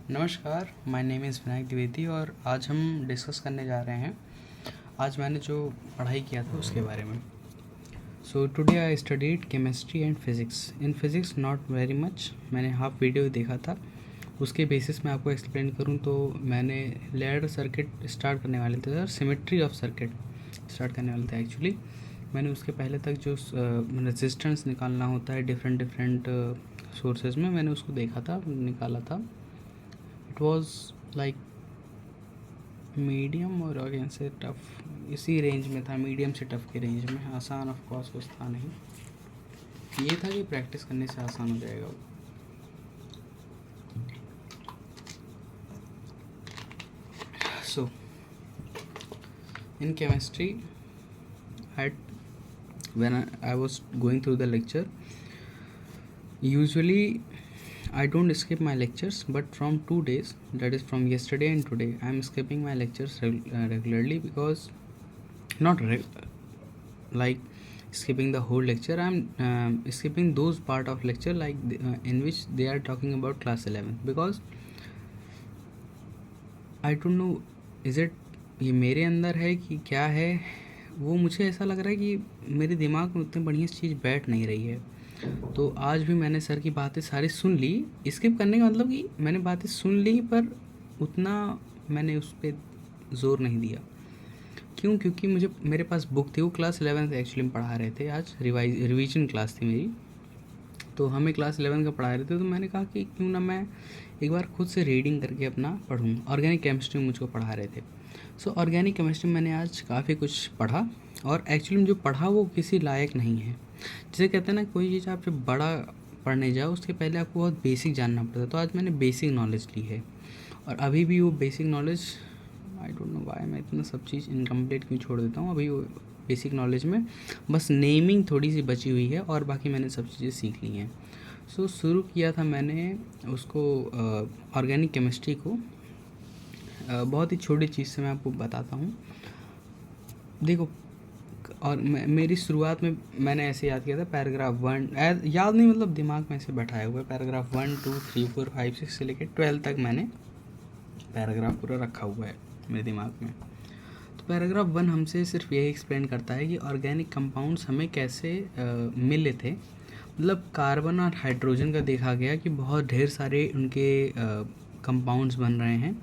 नमस्कार, my name is Vinayak Dwivedi और आज हम डिस्कस करने जा रहे हैं। आज मैंने जो पढ़ाई किया था उसके बारे में। So today I studied chemistry and physics. In physics not very much, मैंने हाफ वीडियो देखा था। उसके बेसिस में आपको एक्सप्लेन करूँ तो मैंने लेयर सर्किट स्टार्ट करने वाले थे और सिमेट्री ऑफ सर्किट स्टार्ट करने वाले थे। एक्चुअली मैंने उसके पहले तक जो रेजिस्टेंस निकालना होता है डिफरेंट सोर्सेज में, मैंने उसको देखा था, निकाला था। इट वॉज लाइक मीडियम और कैन से टफ, इसी रेंज में था, मीडियम से टफ के रेंज में। आसान ऑफ कोर्स कुछ था नहीं, ये था कि प्रैक्टिस करने से आसान हो जाएगा। So in chemistry at when I was going through the lecture, usually I don't skip my lectures, but from 2 days, that is from yesterday and today, I am skipping my lectures regularly because like skipping the whole lecture. I am skipping those part of lecture like in which they are talking about class 11 because I don't know is it ये मेरे अंदर है कि क्या है, वो मुझे ऐसा लग रहा है कि मेरे दिमाग में उतनी बढ़िया चीज़ बैठ नहीं रही है। तो आज भी मैंने सर की बातें सारी सुन ली। स्किप करने का मतलब कि मैंने बातें सुन ली पर उतना मैंने उस पर ज़ोर नहीं दिया। क्यों? क्योंकि मेरे पास बुक थी, वो क्लास 11 एक्चुअली में पढ़ा रहे थे। आज रिवीजन क्लास थी मेरी, तो हमें क्लास 11 का पढ़ा रहे थे। तो मैंने कहा कि क्यों ना मैं एक बार खुद से रीडिंग करके अपना पढ़ूँ। ऑर्गेनिक केमिस्ट्री में मुझको पढ़ा रहे थे। सो ऑर्गेनिक केमिस्ट्री में मैंने आज काफ़ी कुछ पढ़ा और एक्चुअली में जो पढ़ा वो किसी लायक नहीं है। जैसे कहते हैं ना, कोई चीज़ आप जब बड़ा पढ़ने जाओ उसके पहले आपको बहुत बेसिक जानना पड़ता है। तो आज मैंने बेसिक नॉलेज ली है और अभी भी वो basic knowledge, I don't know why मैं इतना सब चीज़ इनकम्प्लीट क्यों छोड़ देता हूँ। अभी वो बेसिक नॉलेज में बस नेमिंग थोड़ी सी बची हुई है और बाकी मैंने सब चीज़ें सीख ली हैं। सो शुरू किया था मैंने उसको ऑर्गेनिक केमिस्ट्री को बहुत ही छोटी चीज़ से मैं आपको बताता हूँ। देखो, और मेरी शुरुआत में मैंने ऐसे याद किया था पैराग्राफ 1, याद नहीं मतलब दिमाग में ऐसे बैठाया हुआ है। पैराग्राफ 1 2 3 4 5 6 से लेकर 12 तक मैंने पैराग्राफ पूरा रखा हुआ है मेरे दिमाग में। तो पैराग्राफ 1 हमसे सिर्फ यही एक्सप्लेन करता है कि ऑर्गेनिक कंपाउंड्स हमें कैसे मिले थे। मतलब कार्बन और हाइड्रोजन का देखा गया कि बहुत ढेर सारे उनके कंपाउंड्स बन रहे हैं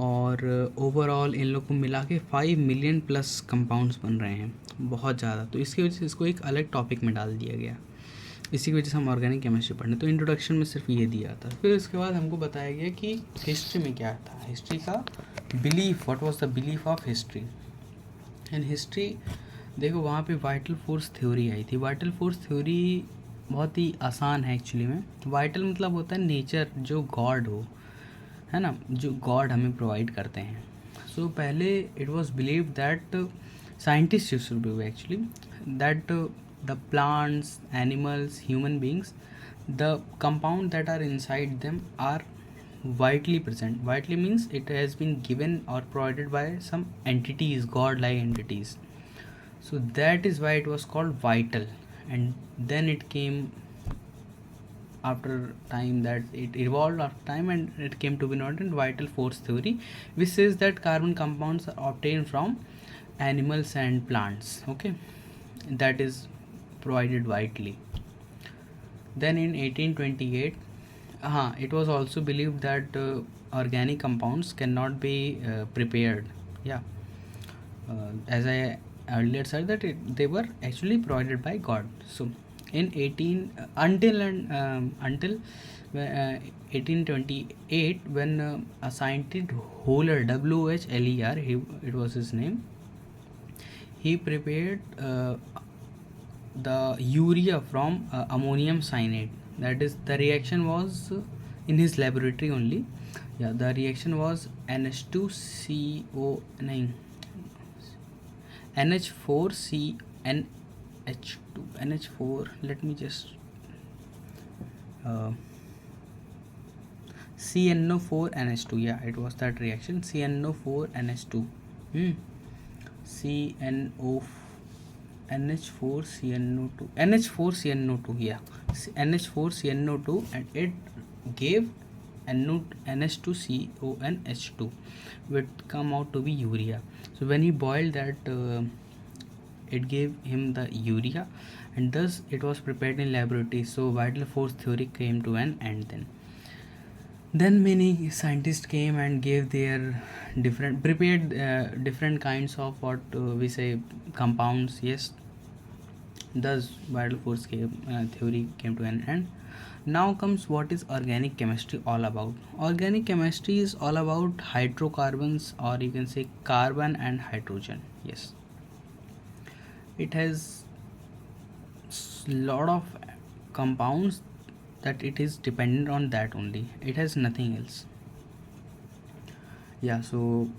और ओवरऑल इन लोग को मिला के 5 मिलियन प्लस कंपाउंड्स बन रहे हैं, बहुत ज़्यादा। तो इसकी वजह से इसको एक अलग टॉपिक में डाल दिया गया। इसी की वजह से हम ऑर्गेनिक केमिस्ट्री पढ़ने, तो इंट्रोडक्शन में सिर्फ ये दिया था। फिर उसके बाद हमको बताया गया कि हिस्ट्री में क्या था, हिस्ट्री का belief, what was the belief of history. And history देखो, वहाँ पे वाइटल फोर्स थ्योरी आई थी। वाइटल फोर्स थ्योरी बहुत ही आसान है एक्चुअली में। वाइटल मतलब होता है नेचर, जो गॉड हो, है ना, जो गॉड हमें प्रोवाइड करते हैं। सो पहले it was believe that scientist used to believe actually that the plants, animals, human beings, the compound that are inside them are vitally present. Vitally means it has been given or provided by some entities, god-like entities. So that is why it was called vital. And then it came after time, that it evolved after time and it came to be known as vital force theory, which says that carbon compounds are obtained from animals and plants. Okay, that is provided vitally. Then in 1828, it was also believed that organic compounds cannot be prepared. As I earlier said that they were actually provided by God. So in 18 until 1828, when a scientist Holer, WHLER, it was his name, he prepared the urea from ammonium cyanide. That is, the reaction was in his laboratory only. The reaction was NH2CO, NH4C NH2 NH4, let me just CNO4 NH2. It was that reaction, CNO4 NH2. CNO NH4CNO2, NH4CNO2, NH4CNO2, and it gave NH2CONH2 would come out to be urea. So when he boiled that, it gave him the urea, and thus it was prepared in laboratory. So vital force theory came to an end then many scientists came and gave their prepared different kinds of what we say compounds. Yes, thus vital force theory came to an end. Now comes what is organic chemistry all about. Organic chemistry is all about hydrocarbons, or you can say carbon and hydrogen. Yes, it has lot of compounds that it is dependent on that only. It has nothing else. Yeah, so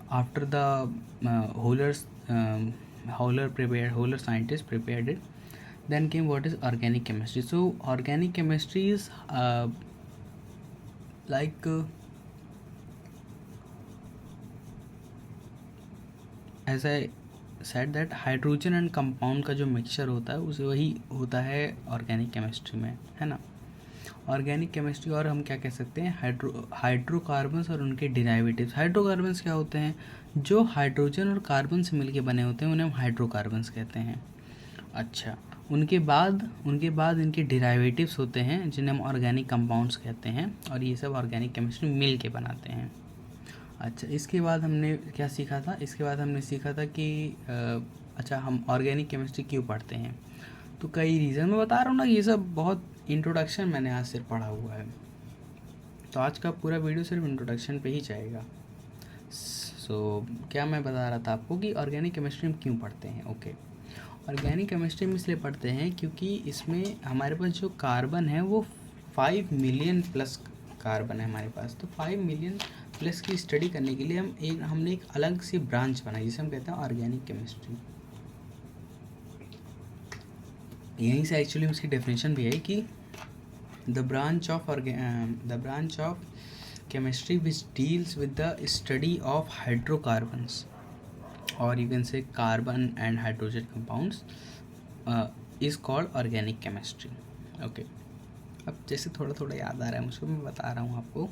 after the Holler scientists prepared it, then came what is organic chemistry. So organic chemistry is like as I said that hydrogen and compound का जो mixture होता है उसे वही होता है organic chemistry में, है ना. ऑर्गेनिक केमिस्ट्री, और हम क्या कह सकते हैं, हाइड्रोकार्बन्स और उनके डिराइवेटिव्स. हाइड्रोकार्बन्स क्या होते हैं, जो हाइड्रोजन और कार्बन से मिलके बने होते हैं उन्हें हम हाइड्रोकार्बन्स कहते हैं. अच्छा, उनके बाद इनके डिराइवेटिव्स होते हैं जिन्हें हम ऑर्गेनिक कंपाउंड्स कहते हैं, और ये सब ऑर्गेनिक केमिस्ट्री मिल के बनाते हैं. अच्छा, इसके बाद हमने क्या सीखा था, इसके बाद हमने सीखा था कि अच्छा हम ऑर्गेनिक केमिस्ट्री क्यों पढ़ते हैं. तो कई रीज़न मैं बता रहा हूँ ना, ये सब बहुत इंट्रोडक्शन मैंने आज सिर्फ पढ़ा हुआ है, तो आज का पूरा वीडियो सिर्फ इंट्रोडक्शन पे ही जाएगा. सो क्या मैं बता रहा था आपको कि ऑर्गेनिक केमिस्ट्री हम क्यों पढ़ते हैं. ओके, ऑर्गेनिक केमिस्ट्री में इसलिए पढ़ते हैं क्योंकि इसमें हमारे पास जो कार्बन है वो 5 मिलियन प्लस कार्बन है हमारे पास. तो 5 मिलियन प्लस की स्टडी करने के लिए हमने एक अलग सी ब्रांच बनाई जिसे हम कहते हैं ऑर्गेनिक केमिस्ट्री. यहीं से एक्चुअली उसकी डेफिनेशन भी है कि the branch of chemistry which deals with the study of hydrocarbons, और you can say carbon and hydrogen compounds, is called organic chemistry. Okay, अब जैसे थोड़ा थोड़ा याद आ रहा है मुझको, मैं बता रहा हूँ आपको.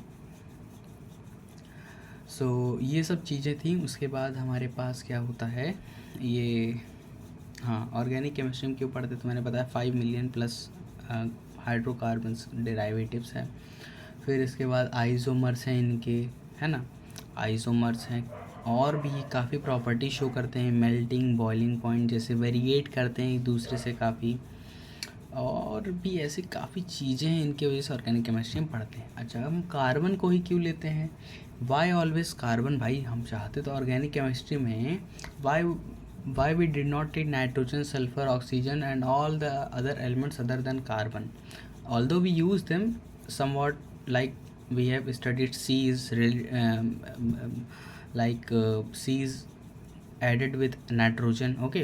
सो ये सब चीज़ें थी. उसके बाद हमारे पास क्या होता है, ये हाँ, ऑर्गेनिक केमिस्ट्री में क्यों पढ़ते, तो मैंने बताया 5 मिलियन प्लस हाइड्रोकार्बन्स डेरिवेटिव्स हैं. फिर इसके बाद आइसोमर्स हैं इनके, है ना, आइसोमर्स हैं, और भी काफ़ी प्रॉपर्टी शो करते हैं, मेल्टिंग, बॉइलिंग पॉइंट जैसे वेरिएट करते हैं एक दूसरे से काफ़ी, और भी ऐसी काफ़ी चीज़ें हैं इनकी वजह से ऑर्गेनिक केमिस्ट्री में पढ़ते हैं. अच्छा, हम कार्बन को ही क्यों लेते हैं, वाई ऑलवेज कार्बन. भाई हम चाहते तो ऑर्गेनिक केमिस्ट्री में why we did not take nitrogen, sulphur, oxygen and all the other elements other than carbon, although we use them somewhat, like we have studied C's, like C's added with nitrogen. Okay,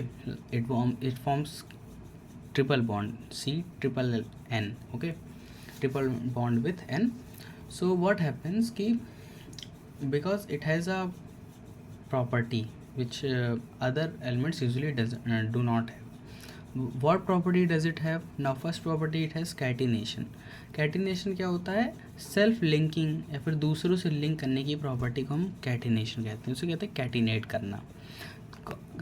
it forms triple bond, C triple N. Okay, triple bond with N. So what happens ki because it has a property which other elements usually do not have. What property does it have? Now first property it has catenation. Catenation क्या होता है, self linking या फिर दूसरों से link करने की property को हम कैटिनेशन कहते हैं, उसे कहते हैं कैटिनेट करना.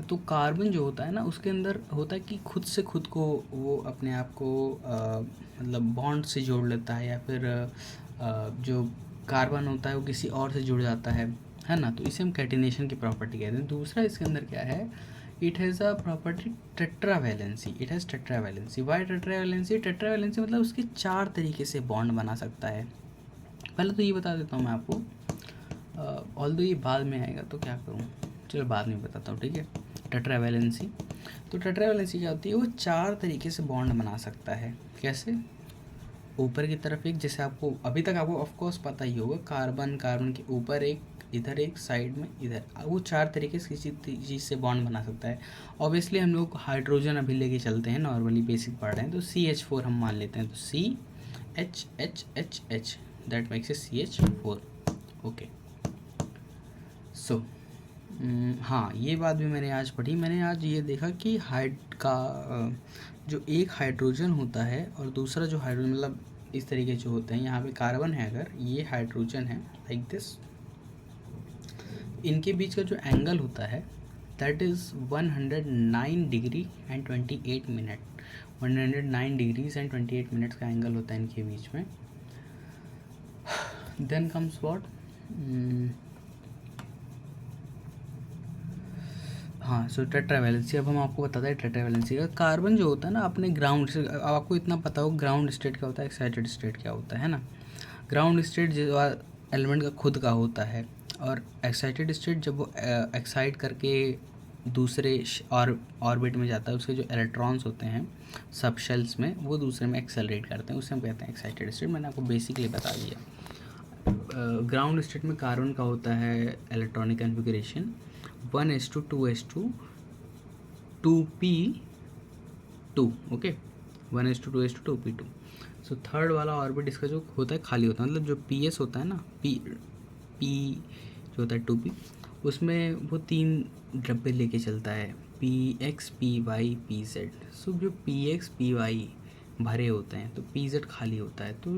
तो कार्बन जो होता है ना, उसके अंदर होता है कि खुद से खुद को वो अपने आप को मतलब बॉन्ड से जोड़ लेता है, या फिर जो कार्बन होता है वो किसी और से जुड़ जाता है ना. तो इसे हम कैटिनेशन की प्रॉपर्टी कहते हैं. दूसरा इसके अंदर क्या है, it has a property tetravalency. It has tetravalency. Why tetravalency? Tetravalency मतलब उसके 4 तरीके से बॉन्ड बना सकता है. पहले तो ये बता देता हूँ मैं आपको, ऑल्दो ये बाद में आएगा तो क्या करूँ, चलो बाद में बताता हूँ, ठीक है. टेट्रावैलेंसी, तो टेट्रावैलेंसी क्या होती है, वो 4 तरीके से बॉन्ड बना सकता है. कैसे? ऊपर की तरफ एक, जैसे आपको अभी तक आपको ऑफकोर्स पता ही होगा, कार्बन के ऊपर एक, इधर एक, साइड में इधर, वो 4 तरीके से किसी चीज़ से बॉन्ड बना सकता है. ऑब्वियसली हम लोग हाइड्रोजन अभी लेके चलते हैं, नॉर्मली बेसिक पढ़ रहे हैं, तो CH4 हम मान लेते हैं, तो CH that makes a CH4. Okay, so हाँ, ये बात भी मैंने आज पढ़ी. मैंने आज ये देखा कि जो एक हाइड्रोजन होता है और दूसरा जो हाइड्रोजन, मतलब इस तरीके से होते हैं। यहाँ पे कार्बन है, अगर ये हाइड्रोजन है लाइक दिस, इनके बीच का जो एंगल होता है that is 109 degree and 28 minute. 109 degrees and 28 minutes का एंगल होता है इनके बीच में। देन कम्स व्हाट, हाँ, सो टेट्रावैलेंसी। अब हम आपको बताते हैं टेट्रावैलेंसी का। कार्बन जो होता है ना अपने ग्राउंड से, अब आपको इतना पता हो ग्राउंड स्टेट क्या होता है, एक्साइटेड स्टेट क्या होता है ना। ग्राउंड स्टेट जो एलिमेंट का खुद का होता है, और एक्साइटेड स्टेट जब वो एक्साइट करके दूसरे ऑर्बिट में जाता है, उसके जो इलेक्ट्रॉन्स होते हैं सब शेल्स में, वो दूसरे में एक्सेलरेट करते हैं, उसे हम कहते हैं एक्साइटेड स्टेट। मैंने आपको बेसिकली बता दिया। ग्राउंड स्टेट में कार्बन का होता है electronic configuration 1:2:2 2p2, okay, 1:2:2 2p2। So third वाला ऑर्बिट इसका जो होता है खाली होता है, मतलब जो ps होता है ना, p जो होता है 2p, उसमें वो 3 डब्बे लेके चलता है, px py pz। सो जो px py भरे होते हैं तो pz खाली होता है। तो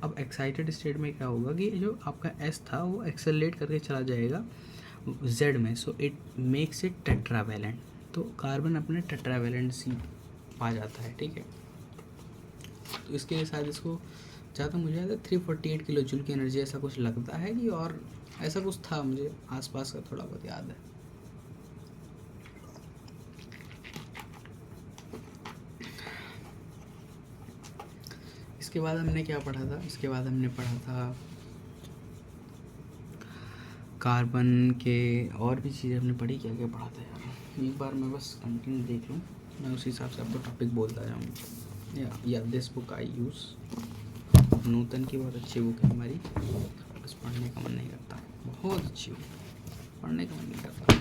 अब एक्साइटेड स्टेट में क्या होगा कि जो आपका s था वो एक्सेलरेट करके चला जाएगा z में, so it makes it tetravalent. तो कार्बन अपने टेट्रावैलेंसी पा जाता है, ठीक है। तो इसके लिए शायद इसको ज़्यादा मुझे याद है 348 किलो जूल की एनर्जी ऐसा कुछ लगता है कि, और ऐसा कुछ था, मुझे आसपास का थोड़ा बहुत याद है। इसके बाद हमने क्या पढ़ा था, इसके बाद हमने पढ़ा था कार्बन के और भी चीज़ें हमने पढ़ी। क्या क्या पढ़ा था यार, एक बार मैं बस कंटिन्यू देख लूँ, मैं उसी हिसाब से आपको टॉपिक बोलता जाऊँ। या दिस बुक आई यूज़, नूतन की बहुत अच्छी बुक है हमारी, बस पढ़ने का मन नहीं करता। बहुत अच्छी बुक, पढ़ने का मन नहीं करता।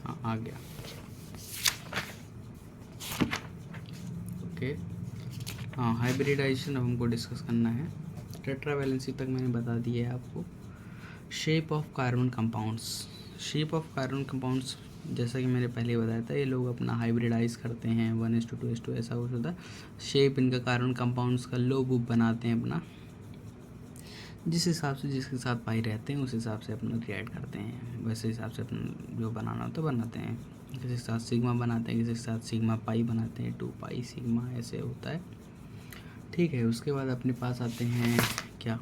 हाँ, आ गया, ओके। हाँ, हाइब्रिडाइजेशन अब हमको डिस्कस करना है। टेट्रावैलेंसी तक मैंने बता दिया है आपको। Shape of carbon compounds, shape of carbon compounds जैसा कि मैंने पहले बताया था, ये लोग अपना हाइब्रिडाइज करते हैं 1:2:2 ऐसा कुछ होता है। शेप इनका कार्बन कंपाउंड्स का लोब बनाते हैं अपना, जिस हिसाब से जिसके साथ पाई रहते हैं उस हिसाब से अपना रिएक्ट करते हैं, वैसे हिसाब से अपना जो बनाना होता है बनाते हैं। किसी के साथ सिग्मा बनाते हैं, किसी के साथ सिग्मा पाई बनाते हैं, 2 पाई सिग्मा ऐसे होता है, ठीक है। उसके बाद अपने पास आते हैं क्या,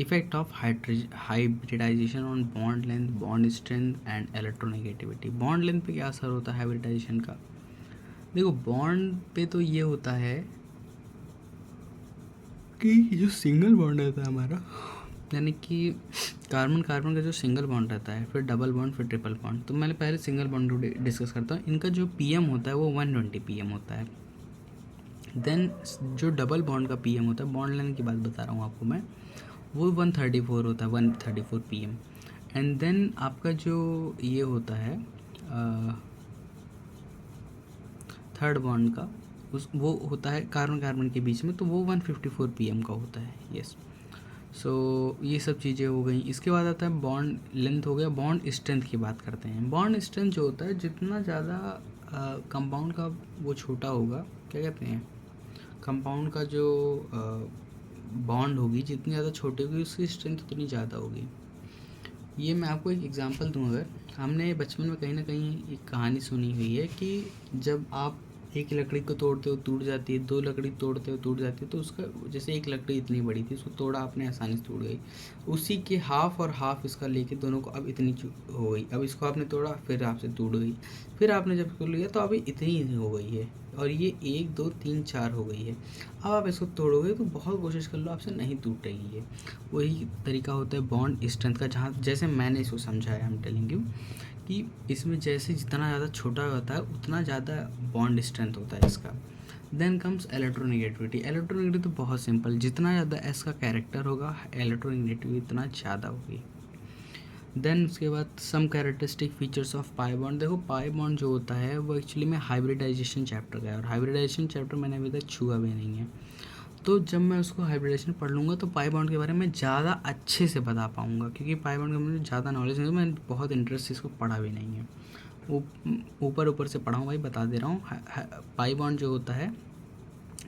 effect of hybridisation on bond length, bond strength and electronegativity. Bond length पे क्या असर होता है हाइब्रिडाइजेशन का? देखो, बॉन्ड पे तो ये होता है कि जो सिंगल बॉन्ड रहता है हमारा, यानी कि कार्बन कार्बन का जो सिंगल बॉन्ड रहता है, फिर डबल बॉन्ड, फिर ट्रिपल बॉन्ड। तो मैं पहले सिंगल बॉन्ड को डिस्कस करता हूँ। इनका जो पीएम होता है वो 120 पीएम होता है। देन जो डबल बॉन्ड का पीएम होता है, बॉन्ड लेंथ की बात बता रहा हूँ आपको मैं, वो 134 होता है, 134 पीएम। एंड देन आपका जो ये होता है थर्ड बॉन्ड का, उस वो होता है कार्बन कार्बन के बीच में, तो वो 154 पीएम का होता है, यस। सो ये सब चीज़ें हो गई। इसके बाद आता है बॉन्ड लेंथ हो गया। बॉन्ड स्ट्रेंथ की बात करते हैं। बॉन्ड स्ट्रेंथ जो होता है, जितना ज़्यादा कंपाउंड का वो छोटा होगा, क्या कहते हैं, कंपाउंड का जो बॉन्ड होगी जितनी ज़्यादा छोटी होगी उसकी स्ट्रेंथ उतनी ज़्यादा होगी। ये मैं आपको एक एग्जांपल दूँ, अगर हमने बचपन में कहीं ना कहीं एक कहानी सुनी हुई है कि जब आप एक लकड़ी को तोड़ते हो टूट जाती है, 2 लकड़ी तोड़ते हो टूट जाती है, तो उसका जैसे एक लकड़ी इतनी बड़ी थी, उसको तोड़ा आपने, आसानी से टूट गई। उसी के हाफ और हाफ इसका लेके दोनों को अब इतनी हो गई। अब इसको आपने तोड़ा, फिर आपसे टूट गई, फिर आपने जब इसको लिया तो अभी इतनी हो गई है, और ये 1 2 3 4 हो गई है। अब आप इसको तोड़ोगे तो बहुत कोशिश कर लो, आपसे नहीं टूट रही है। वही तरीका होता है बॉन्ड स्ट्रेंथ का, जहाँ जैसे मैंने इसको समझाया, आई एम टेलिंग यू कि इसमें जैसे जितना ज़्यादा छोटा होता है उतना ज़्यादा बॉन्ड स्ट्रेंथ होता है इसका। Then comes electronegativity. इलेक्ट्रोनेगेटिविटी तो बहुत सिंपल, जितना ज़्यादा एस का कैरेक्टर होगा इलेक्ट्रोनेगेटिविटी इतना ज़्यादा होगी। देन उसके बाद some characteristic features of pi bond. देखो, पाई बॉन्ड जो होता है वो एक्चुअली में हाइब्रिडाइजेशन चैप्टर का है, और हाइब्रिडाइजेशन चैप्टर मैंने अभी तक छुआ भी नहीं है। तो जब मैं उसको हाइब्रिडेशन पढ़ लूँगा तो पाई बॉन्ड के बारे में ज़्यादा अच्छे से बता पाऊँगा, क्योंकि पाई बॉन्ड के मुझे ज़्यादा नॉलेज नहीं है, मैं बहुत इंटरेस्ट से इसको पढ़ा भी नहीं है, ऊपर ऊपर से पढ़ा हूँ भाई, बता दे रहा हूँ। पाई बॉन्ड जो होता है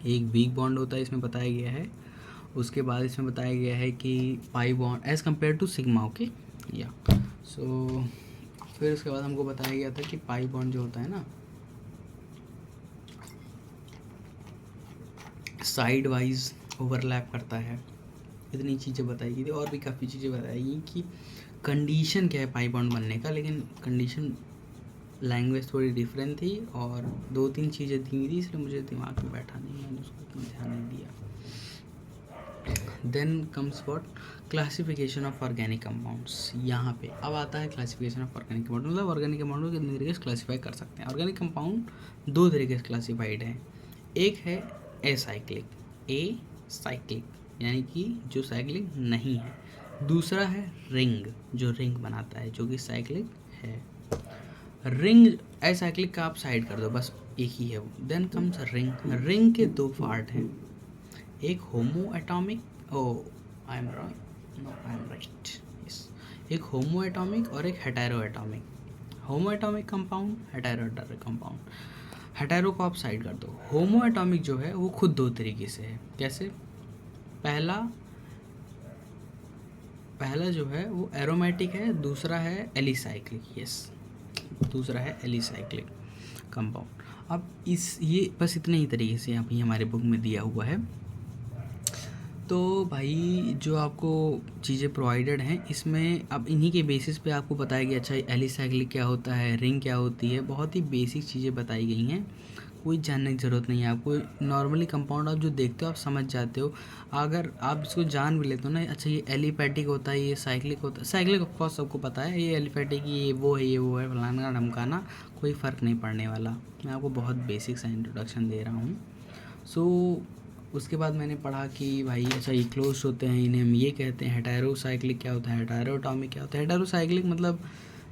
एक वीक बॉन्ड होता है, इसमें बताया गया है। उसके बाद इसमें बताया गया है कि pi bond as compare to sigma, okay या सो फिर उसके बाद हमको बताया गया था कि पाई बॉन्ड जो होता है ना साइड वाइज ओवरलैप करता है, इतनी चीज़ें बताई गई थी। और भी काफ़ी चीज़ें बताई गई कि कंडीशन क्या है पाई बॉन्ड बनने का, लेकिन कंडीशन लैंग्वेज थोड़ी डिफरेंट थी और 2-3 चीज़ें दी थी, इसलिए मुझे दिमाग में बैठा नहीं, मैंने उसको इतना ध्यान नहीं दिया। Then comes what classification of organic compounds. यहाँ पे अब आता है क्लासिफिकेशन ऑफ ऑर्गेनिक कंपाउंड, मतलब ऑर्गेनिक कंपाउंड को कितने तरीके से क्लासीफाई कर सकते हैं। ऑर्गेनिक कंपाउंड 2 तरीके से क्लासीफाइड है, एक है एसाइक्लिक, ए साइक्लिक यानी कि जो साइक्लिक नहीं है, दूसरा है रिंग जो रिंग बनाता है, जो कि साइक्लिक है। रिंग एसाइक्लिक का आप साइड कर दो, बस एक ही है वो। Then comes ring. रिंग के 2 पार्ट हैं, एक homoatomic, oh I am wrong, no I am right, yes, एक होमो एटॉमिक और एक heteroatomic. Homoatomic compound, heteroatomic compound. Hetero को आप साइड कर दो। होमो एटॉमिक जो है वो खुद 2 तरीके से है। कैसे? पहला जो है वो एरोमेटिक है, दूसरा है एलिसाइक्लिक, यस, दूसरा है एलिसाइक्लिक कंपाउंड। अब ये बस इतने ही तरीके से यहाँ पे हमारे बुक में दिया हुआ है। तो भाई जो आपको चीज़ें प्रोवाइडेड हैं इसमें अब इन्हीं के बेसिस पे आपको बताया गया, अच्छा एलिसाइक्लिक क्या होता है, रिंग क्या होती है, बहुत ही बेसिक चीज़ें बताई गई हैं, कोई जानने की ज़रूरत नहीं है आपको। नॉर्मली कंपाउंड आप जो देखते हो आप समझ जाते हो, अगर आप इसको जान भी लेते हो ना, अच्छा ये एलिफैटिक होता है, ये साइक्लिक होता है, साइक्लिक ऑफ कोर्स सबको पता है, ये एलिफैटिक ये वो है फलाना ढमकाना, कोई फ़र्क नहीं पड़ने वाला। मैं आपको बहुत बेसिक सा इंट्रोडक्शन दे रहा हूँ। सो उसके बाद मैंने पढ़ा कि भाई अच्छा ये क्लोज होते हैं, इन्हें हम ये कहते हैं। हेटेरोसाइक्लिक क्या होता है, हेटेरो एटॉमिक क्या होता है। हेटेरोसाइक्लिक मतलब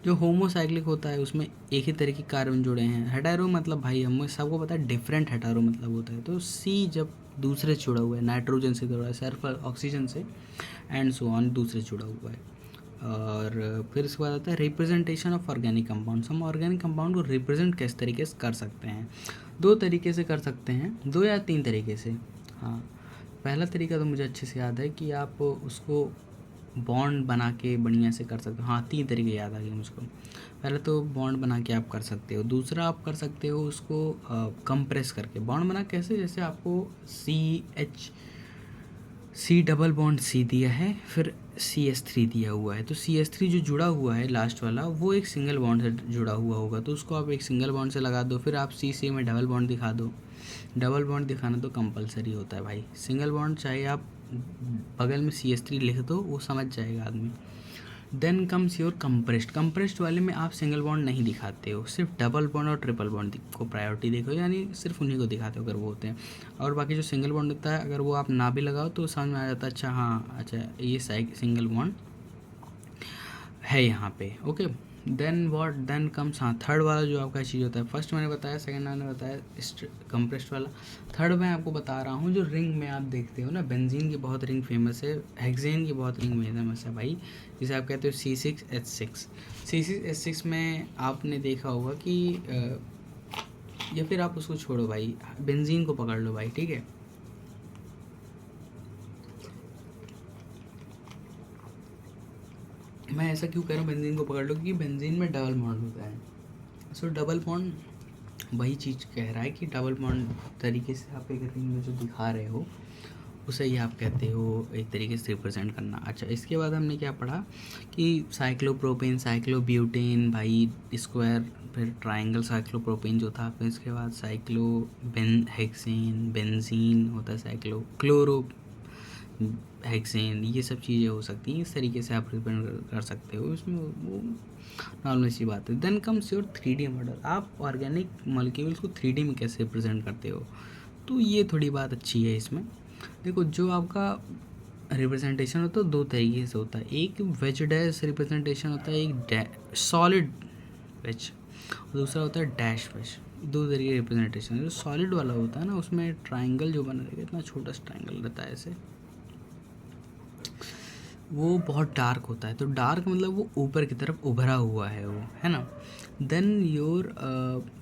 जो होमोसाइक्लिक होता है उसमें एक ही तरह के कार्बन जुड़े हैं। हेटेरो मतलब भाई हमें सबको पता है डिफरेंट हेटेरो मतलब होता है। तो सी जब दूसरे से जुड़ा हुआ है, नाइट्रोजन से जुड़ा है, सल्फर ऑक्सीजन से एंड सो ऑन दूसरे से जुड़ा हुआ है। और फिर इसके बाद आता है रिप्रेजेंटेशन ऑफ ऑर्गेनिक कंपाउंड्स। हम ऑर्गेनिक कंपाउंड को रिप्रेजेंट किस तरीके से कर सकते हैं, 2 तरीके से कर सकते हैं, 2 या 3 तरीके से। हाँ, पहला तरीका तो मुझे अच्छे से याद है कि आप उसको बॉन्ड बना के बढ़िया से कर सकते हो। हाँ, 3 तरीके याद आ गए मुझको। पहले तो बॉन्ड बना के आप कर सकते हो, दूसरा आप कर सकते हो उसको कंप्रेस करके। बॉन्ड बना कैसे, जैसे आपको सी डबल बॉन्ड सी दिया है, फिर CH3 दिया हुआ है, तो CH3 जो जुड़ा हुआ है लास्ट वाला वो एक सिंगल बॉन्ड से जुड़ा हुआ होगा, तो उसको आप एक सिंगल बॉन्ड से लगा दो, फिर आप C में डबल बॉन्ड दिखा दो। डबल बॉन्ड दिखाना तो कंपलसरी होता है भाई, सिंगल बॉन्ड चाहे आप बगल में CH3 लिख दो वो समझ जाएगा आदमी। Then comes your compressed. Compressed वाले में आप सिंगल बॉन्ड नहीं दिखाते हो, सिर्फ डबल बॉन्ड और ट्रिपल बॉन्ड को प्रायोरिटी देखो, यानी सिर्फ उन्हीं को दिखाते हो अगर वो होते हैं। और बाकी जो सिंगल बॉन्ड होता है अगर वो आप ना भी लगाओ तो समझ में आ जाता है, अच्छा हाँ अच्छा ये सिंगल बॉन्ड है यहाँ पे, ओके। देन कम्स, हाँ थर्ड वाला जो आपका चीज़ होता है, फर्स्ट मैंने बताया, सेकंड मैंने बताया कंप्रेस्ड वाला। थर्ड मैं आपको बता रहा हूँ जो रिंग में आप देखते हो ना, बेंजीन की बहुत रिंग फेमस है, हेक्सेन की बहुत रिंग फेमस है भाई, जिसे आप कहते हो C6H6। C6H6 में आपने देखा होगा कि या फिर आप उसको छोड़ो भाई, बेंजीन को पकड़ लो भाई, ठीक है। मैं ऐसा क्यों कह रहा हूँ बेंजीन को पकड़ लो, क्योंकि बेंजीन में डबल बॉन्ड होता है। सो डबल बॉन्ड वही चीज़ कह रहा है कि डबल बॉन्ड तरीके से आप एक रिंग में जो दिखा रहे हो उसे ही आप कहते हो एक तरीके से रिप्रेजेंट करना। अच्छा, इसके बाद हमने क्या पढ़ा कि साइक्लोप्रोपेन, साइक्लोब्यूटेन भाई स्क्वायर, फिर ट्रायंगल साइक्लोप्रोपेन जो था, फिर इसके बाद हेक्सेन, बेंजीन होता है, क्लोरो हेक्सेन, ये सब चीज़ें हो सकती हैं। इस तरीके से आप रिप्रेजेंट कर सकते हो, इसमें वो नॉर्मल सी बात है। Then comes your 3D model. आप ऑर्गेनिक मॉलिक्यूल्स को 3D में कैसे रिप्रेजेंट करते हो, तो ये थोड़ी बात अच्छी है इसमें। देखो जो आपका रिप्रेजेंटेशन होता है 2 तरीके से होता है, एक वेज डैश रिप्रेजेंटेशन होता है, एक सॉलिड वेज, दूसरा होता है डैश वेज। दो तरीके रिप्रेजेंटेशन। जो सॉलिड वाला होता है ना, उसमें ट्राइंगल जो बना रहेगा, इतना छोटा सा ट्राइंगल रहता है ऐसे, वो बहुत डार्क होता है। तो डार्क मतलब वो ऊपर की तरफ उभरा हुआ है वो, है ना। देन योर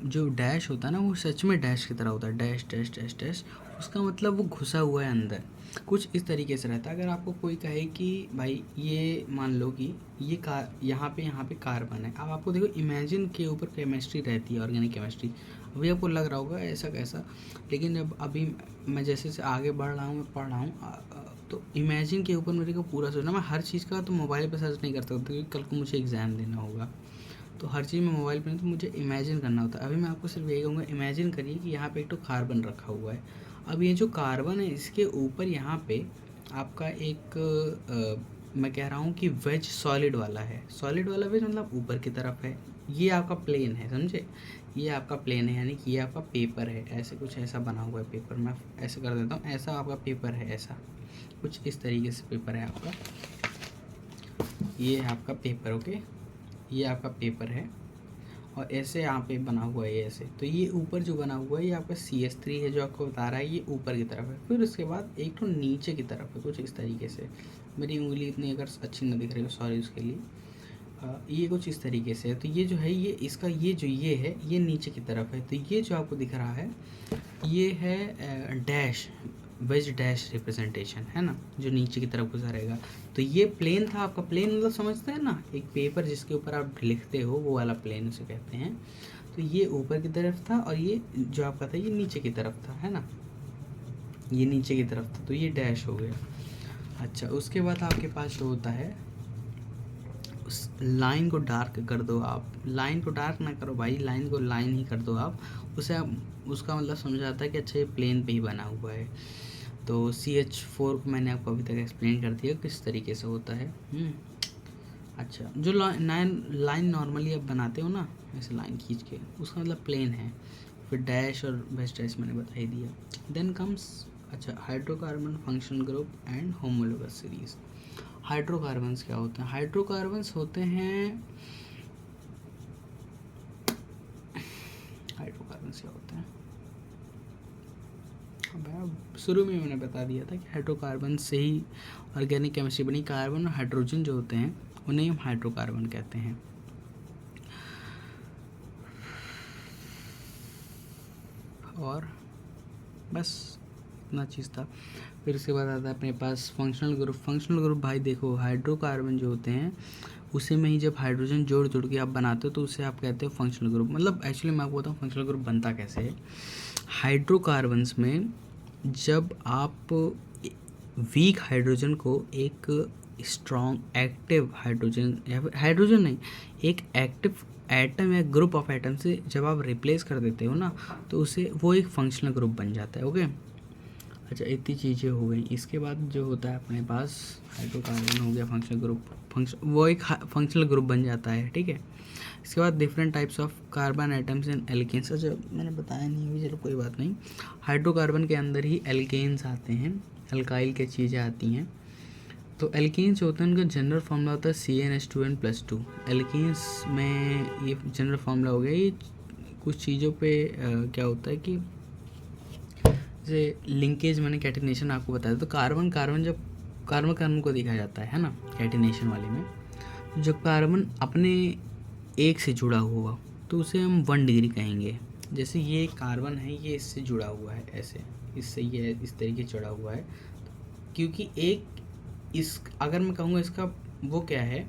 जो डैश होता है ना, वो सच में डैश की तरह होता है, डैश डैश डैश डैश। उसका मतलब वो घुसा हुआ है अंदर, कुछ इस तरीके से रहता है। अगर आपको कोई कहे कि भाई ये मान लो कि ये कार यहाँ पे कार्बन है, अब आपको देखो इमेजिन के ऊपर केमिस्ट्री रहती है, ऑर्गेनिक केमिस्ट्री। अभी आपको लग रहा होगा ऐसा कैसा, लेकिन जब अभी मैं जैसे जैसे आगे बढ़ रहा हूँ, मैं पढ़ रहा हूँ, तो इमेजिन के ऊपर मेरे को पूरा सोचना। मैं हर चीज़ का तो मोबाइल पे सर्च नहीं कर सकता, क्योंकि कल को मुझे एग्ज़ाम देना होगा, तो हर चीज़ में मोबाइल पे नहीं, तो मुझे इमेजिन करना होता है। अभी मैं आपको सिर्फ यही कहूँगा, इमेजिन करिए कि यहाँ पे एक तो कार्बन रखा हुआ है। अब ये जो कार्बन है, इसके ऊपर यहाँ पे आपका एक मैं कह रहा हूँ कि वेज सॉलिड वाला है। सॉलिड वाला वेज मतलब ऊपर की तरफ है, ये आपका प्लेन है, समझे। ये आपका प्लेन है, यानी कि ये आपका पेपर है, ऐसे कुछ ऐसा बना हुआ है पेपर। मैं ऐसे कर देता हूँ, ऐसा आपका पेपर है, ऐसा कुछ इस तरीके से पेपर है आपका। ये है आपका पेपर, ओके, ये आपका पेपर है, और ऐसे यहाँ पे बना हुआ है ऐसे। तो ये ऊपर जो बना हुआ है, ये आपका CH3 है, जो आपको बता रहा है ये ऊपर की तरफ है। फिर उसके बाद एक तो नीचे की तरफ है, कुछ इस तरीके से। मेरी उंगली इतनी अगर अच्छी ना दिख रही हो, सॉरी उसके लिए। ये कुछ इस तरीके से है। तो ये जो है, ये इसका ये जो ये है, ये नीचे की तरफ है। तो ये जो आपको दिख रहा है, ये है डैश, वेज डैश रिप्रेजेंटेशन, है ना, जो नीचे की तरफ गुजरेगा। तो ये प्लेन था आपका। प्लेन मतलब समझते हैं ना, एक पेपर जिसके ऊपर आप लिखते हो, वो वाला प्लेन उसे कहते हैं। तो ये ऊपर की तरफ था, और ये जो आपका था, ये नीचे की तरफ था, है ना, ये नीचे की तरफ था। तो ये डैश हो गया। अच्छा, उसके बाद आपके पास जो होता है, उस लाइन को डार्क कर दो आप। लाइन को डार्क ना करो भाई, लाइन को लाइन ही कर दो आप। उसे आप, उसका मतलब समझ आता है कि अच्छा ये प्लेन पे ही बना हुआ है। तो CH4 को मैंने आपको अभी तक एक्सप्लेन कर दिया किस तरीके से होता है। अच्छा, जो लाइन नॉर्मली आप बनाते हो ना, ऐसे लाइन खींच के, उसका मतलब प्लेन है। फिर डैश और बेस्ट डैश मैंने बता ही दिया। देन कम्स, अच्छा, hydrocarbon, functional group and homologous series. Hydrocarbons क्या होते हैं? हाइड्रोकार्बन्स होते हैं, हाइड्रोकार्बन्स क्या होते हैं, अब शुरू में मैंने बता दिया था कि हाइड्रोकार्बन से ही ऑर्गेनिक केमिस्ट्री बनी। कार्बन और हाइड्रोजन जो होते हैं, उन्हें हम हाइड्रोकार्बन कहते हैं। और बस इतना चीज़ था। फिर उसके बाद आता है अपने पास फंक्शनल ग्रुप। फंक्शनल ग्रुप भाई देखो, हाइड्रोकार्बन जो होते हैं, उसी में ही जब हाइड्रोजन जोड़ जोड़ के आप बनाते हो, तो उसे आप कहते हो फंक्शनल ग्रुप। मतलब एक्चुअली मैं आपको बताऊँ फंक्शनल ग्रुप बनता कैसे है। हाइड्रोकार्बन्स में जब आप वीक हाइड्रोजन को एक स्ट्रॉन्ग एक्टिव हाइड्रोजन, या फिर हाइड्रोजन नहीं, एक एक्टिव एटम या ग्रुप ऑफ एटम से जब आप रिप्लेस कर देते हो ना, तो उसे वो एक फंक्शनल ग्रुप बन जाता है, ओके। अच्छा, इतनी चीज़ें हो गई। इसके बाद जो होता है अपने पास, हाइड्रोकार्बन हो गया फंक्शनल ग्रुप, वो एक फंक्शनल ग्रुप बन जाता है, ठीक है। इसके बाद different types of carbon items and alkenes. अच्छा, मैंने बताया नहीं अभी, चलो कोई बात नहीं। हाइड्रोकार्बन के अंदर ही एल्केन्स आते हैं, अल्काइल की चीज़ें आती हैं। तो एल्केन्स जो होते हैं, उनका जनरल फार्मूला होता है CnH2n+2। एल्केन्स में ये जनरल फार्मूला हो गया। ये कुछ चीज़ों पे क्या होता है कि जैसे लिंकेज, मैंने कैटिनेशन आपको बताया। तो कार्बन कार्बन जब कार्बन कार्बन को देखा जाता है ना, कैटिनेशन वाले में, जब कार्बन अपने एक से जुड़ा हुआ, तो उसे हम 1 डिग्री कहेंगे। जैसे ये कार्बन है, ये इससे जुड़ा हुआ है, ऐसे इससे ये इस तरीके से जुड़ा हुआ है, क्योंकि एक इस, अगर मैं कहूँगा इसका वो क्या है,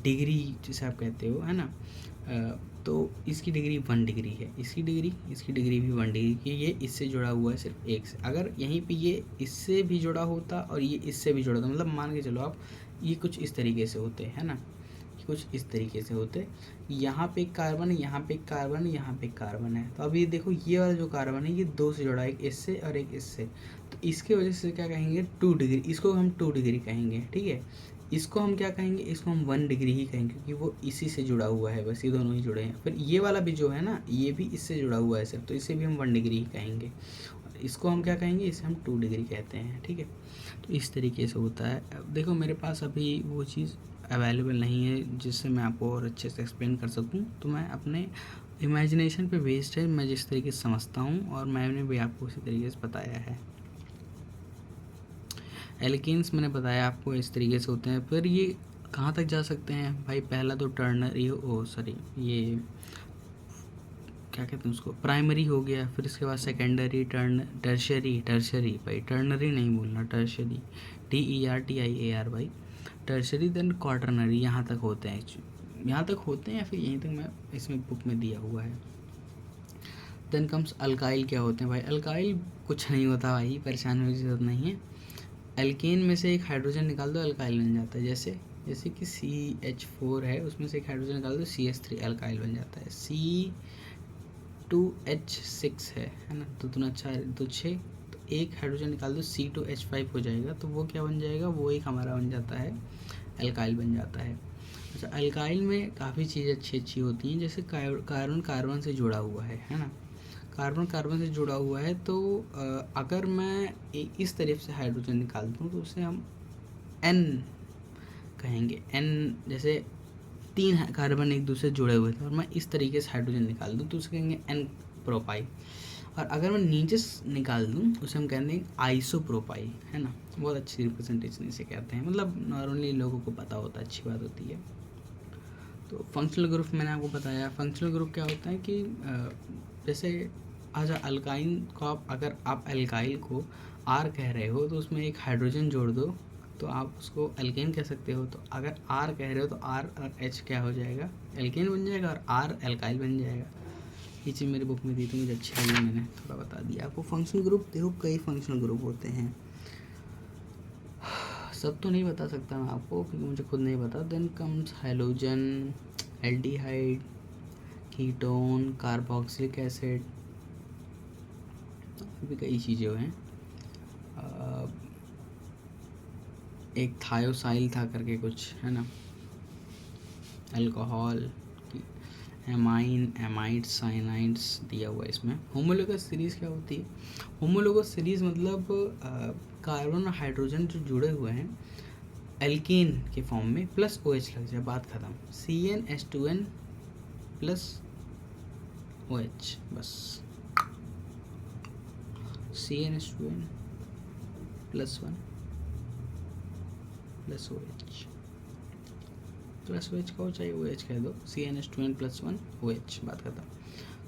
डिग्री जिसे आप कहते हो, है ना, तो इसकी डिग्री 1 डिग्री है, इसकी डिग्री भी 1 डिग्री की। ये इससे जुड़ा हुआ है सिर्फ एक से। अगर यहीं पे ये इससे भी जुड़ा होता और ये इससे भी जुड़ा होता, मतलब मान के चलो आप, ये कुछ इस तरीके से होते हैं ना, कुछ इस तरीके से होते। यहाँ पे एक कार्बन है, यहाँ पे एक कार्बन है, यहाँ पे एक कार्बन है। तो अब ये देखो, ये वाला जो कार्बन है, ये 2 से जुड़ा है, एक इससे और एक इससे। तो इसके वजह से क्या कहेंगे, 2 डिग्री, इसको हम 2 डिग्री कहेंगे, ठीक है। इसको हम क्या कहेंगे, इसको हम 1 डिग्री ही कहेंगे, क्योंकि वो इसी से जुड़ा हुआ है, बस ये दोनों ही जुड़े हैं। फिर ये वाला भी जो है ना, ये भी इससे जुड़ा हुआ है सिर्फ, तो इसे भी हम 1 डिग्री ही कहेंगे। और इसको हम क्या कहेंगे, इसे हम 2 डिग्री कहते हैं, ठीक है। तो इस तरीके से होता है। अब देखो मेरे पास अभी वो चीज़ अवेलेबल नहीं है जिससे मैं आपको और अच्छे से एक्सप्लेन कर सकूं, तो मैं अपने इमेजिनेशन पे बेस्ड है, मैं जिस तरीके से समझता हूँ और मैंने भी आपको उसी तरीके से बताया है। एल्केन्स मैंने बताया आपको इस तरीके से होते हैं। फिर ये कहाँ तक जा सकते हैं भाई? पहला तो टर्नरी ये क्या कहते हैं उसको, प्राइमरी हो गया। फिर इसके बाद सेकेंडरी, टर्शरी भाई, टर्नरी नहीं बोलना, टर्शरी, TERTIAR भाई, टर्शरी। देन क्वाटरनरी, यहाँ तक होते हैं, यहाँ तक होते हैं या फिर यहीं तक मैं इसमें बुक में दिया हुआ है। Then comes alkyl. क्या होते हैं भाई? अल्काइल कुछ नहीं होता भाई, परेशान होने की जरूरत नहीं है। एल्केन में से एक हाइड्रोजन निकाल दो, अल्काइल बन जाता है। जैसे कि CH4 है, उसमें से एक हाइड्रोजन निकाल दो, CH3, अल्काइल बन जाता है। C2H6 है ना, तो दूना 4 तो 6, तो एक हाइड्रोजन निकाल दो, C2H5 हो जाएगा, तो वो क्या बन जाएगा? वो एक हमारा बन जाता है, अल्काइल बन जाता है। अच्छा, अल्काइल में काफ़ी चीज़ें अच्छी होती हैं, जैसे कार्बन कार्बन से जुड़ा हुआ है ना, कार्बन कार्बन से जुड़ा हुआ है। तो अगर मैं इस तरफ से हाइड्रोजन निकाल दूँ तो उसे हम N कहेंगे। N जैसे 3 कार्बन एक दूसरे जुड़े हुए थे और मैं इस तरीके से हाइड्रोजन निकाल दूँ तो उसे कहेंगे N प्रोपाइल। और अगर मैं नीचे निकाल दूँ उसे हम कहते हैं आइसोप्रोपाइल, है ना। बहुत अच्छी रिप्रेजेंटेशन इसे कहते हैं, मतलब नॉर्मली लोगों को पता होता है, अच्छी बात होती है। तो फंक्शनल ग्रुप मैंने आपको बताया। फंक्शनल ग्रुप क्या होता है कि जैसे अल्काइन को अगर आप एल्काइल को R कह रहे हो तो उसमें एक हाइड्रोजन जोड़ दो तो आप उसको एल्केन कह सकते हो। तो अगर R कह रहे हो तो R और H क्या हो जाएगा? एल्केन बन जाएगा, और R एल्काइल बन जाएगा। ये चीज़ मेरी बुक में दी तो मुझे अच्छी लगी, मैंने थोड़ा बता दिया आपको। फंक्शनल ग्रुप देखो, कई फंक्शनल ग्रुप होते हैं, सब तो नहीं बता सकता मैं आपको क्योंकि मुझे खुद नहीं पता। Then comes halogen, aldehyde, ketone, carboxylic acid, भी कई चीज़ें हैं। एक थायोसाइल था करके कुछ, है ना, अल्कोहल, एमाइन, एमाइड्स, साइनाइड्स दिया हुआ है इसमें। होमोलोगस सीरीज़ क्या होती है? होमोलोगस सीरीज़ मतलब कार्बन और हाइड्रोजन जो जुड़े हुए हैं एल्केन के फॉर्म में प्लस OH लग जाए, बात खत्म। CnH2n प्लस OH, बस। CnH2n plus 1 plus OH, plus OH कहो चाहे OH कह दो, CnH2n प्लस 1 OH, बात खत्म।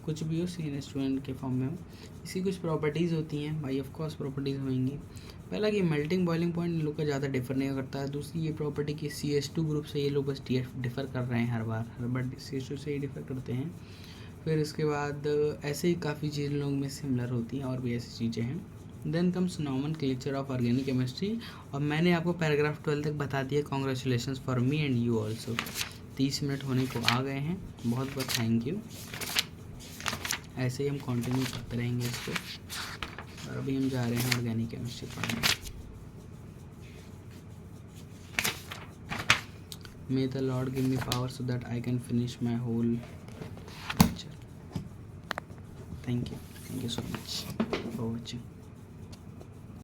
कुछ भी हो CnH2n के फॉर्म में हो। इसकी कुछ प्रॉपर्टीज़ होती हैं भाई, ऑफ कोर्स प्रॉपर्टीज़ होंगी। पहला कि मेल्टिंग बॉइलिंग पॉइंट इन लोग का ज़्यादा डिफर नहीं करता है। दूसरी ये प्रॉपर्टी कि CH2 ग्रुप से ये लोग बस डिफ़र कर रहे हैं, हर बार CH2 से ही डिफ़र करते हैं। फिर इसके बाद ऐसे ही काफ़ी चीज़ लोग में सिमिलर होती हैं, और भी ऐसी चीज़ें हैं। Then comes nomenclature of organic chemistry, और मैंने आपको पैराग्राफ 12 तक बता दिया। Congratulations for me and you also. 30 minute होने को आ गए हैं, बहुत बहुत थैंक यू। ऐसे ही हम कंटिन्यू करते रहेंगे इसको, और अभी हम जा रहे हैं ऑर्गेनिक केमिस्ट्री पढ़ने। May the Lord give me power so that I can finish my whole lecture. Thank you so much for watching.